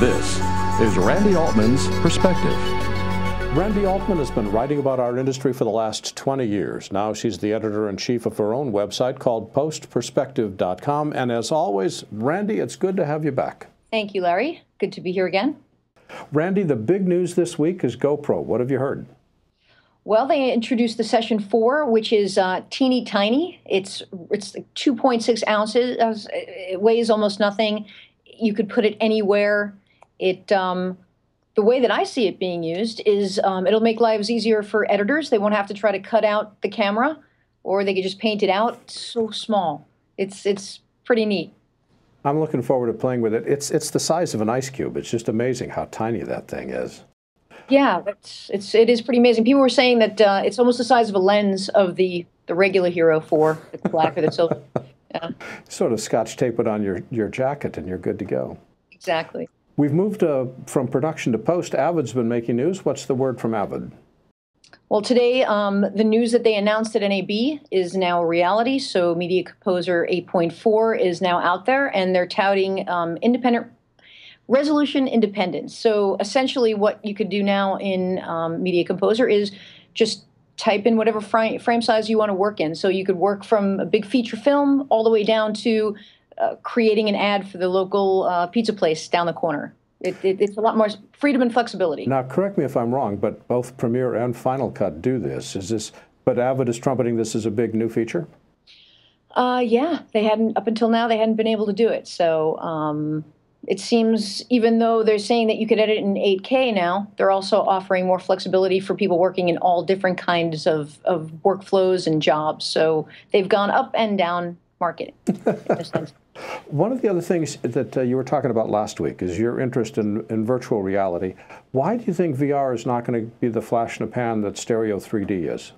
This is Randi Altman's Perspective. Randi Altman has been writing about our industry for the last 20 years. Now she's the editor-in-chief of her own website called postperspective.com. And as always, Randi, it's good to have you back. Thank you, Larry. Good to be here again. Randi, the big news this week is GoPro. What have you heard? Well, they introduced the Session 4, which is teeny tiny. It's like 2.6 ounces. It weighs almost nothing. You could put it anywhere. The way that I see it being used is it'll make lives easier for editors. They won't have to try to cut out the camera, or they could just paint it out. It's so small. It's pretty neat. I'm looking forward to playing with it. It's the size of an ice cube. It's just amazing how tiny that thing is. Yeah, it is pretty amazing. People were saying that it's almost the size of a lens of the regular Hero 4, the black or the silver. Yeah. Sort of scotch tape it on your jacket and you're good to go. Exactly. We've moved from production to post. Avid's been making news. What's the word from Avid? Well, today, the news that they announced at NAB is now a reality. So Media Composer 8.4 is now out there, and they're touting independent resolution independence. So essentially what you could do now in Media Composer is just type in whatever frame size you want to work in. So you could work from a big feature film all the way down to creating an ad for the local pizza place down the corner. It's a lot more freedom and flexibility. Now, correct me if I'm wrong, but both Premiere and Final Cut do this. But Avid is trumpeting this as a big new feature? Yeah, they hadn't, up until now, they hadn't been able to do it. So it seems, even though they're saying that you could edit in 8K now, they're also offering more flexibility for people working in all different kinds of workflows and jobs. So they've gone up and down market in a sense. One of the other things that you were talking about last week is your interest in virtual reality. Why do you think VR is not going to be the flash in the pan that stereo 3D is?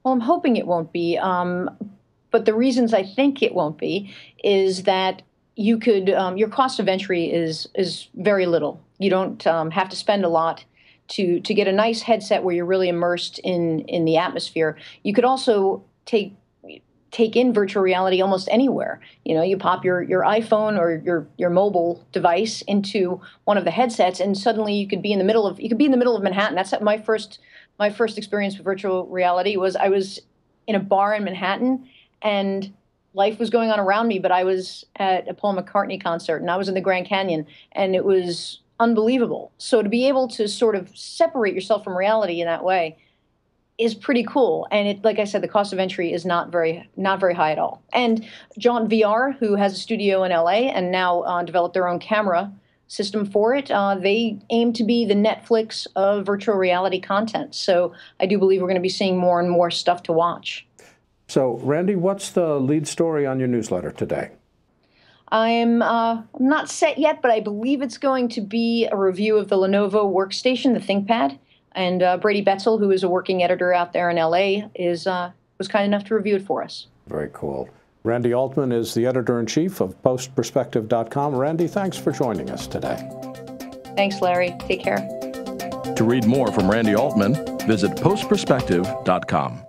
Well, I'm hoping it won't be. But the reasons I think it won't be is that you could, your cost of entry is very little. You don't have to spend a lot to get a nice headset where you're really immersed in the atmosphere. You could also take in virtual reality almost anywhere. You know, you pop your iPhone or your mobile device into one of the headsets, and suddenly you could be in the middle of Manhattan. That's my first experience with virtual reality. Was I was in a bar in Manhattan, and life was going on around me, but I was at a Paul McCartney concert, and I was in the Grand Canyon, and it was unbelievable. So to be able to sort of separate yourself from reality in that way is pretty cool. And like I said, the cost of entry is not very high at all. And Jaunt VR, who has a studio in LA and now developed their own camera system for it, they aim to be the Netflix of virtual reality content. So I do believe we're going to be seeing more and more stuff to watch. So, Randi, what's the lead story on your newsletter today? I'm not set yet, but I believe it's going to be a review of the Lenovo workstation, the ThinkPad. And Brady Betzel, who is a working editor out there in LA, was kind enough to review it for us. Very cool. Randi Altman is the editor-in-chief of postperspective.com. Randi, thanks for joining us today. Thanks, Larry. Take care. To read more from Randi Altman, visit postperspective.com.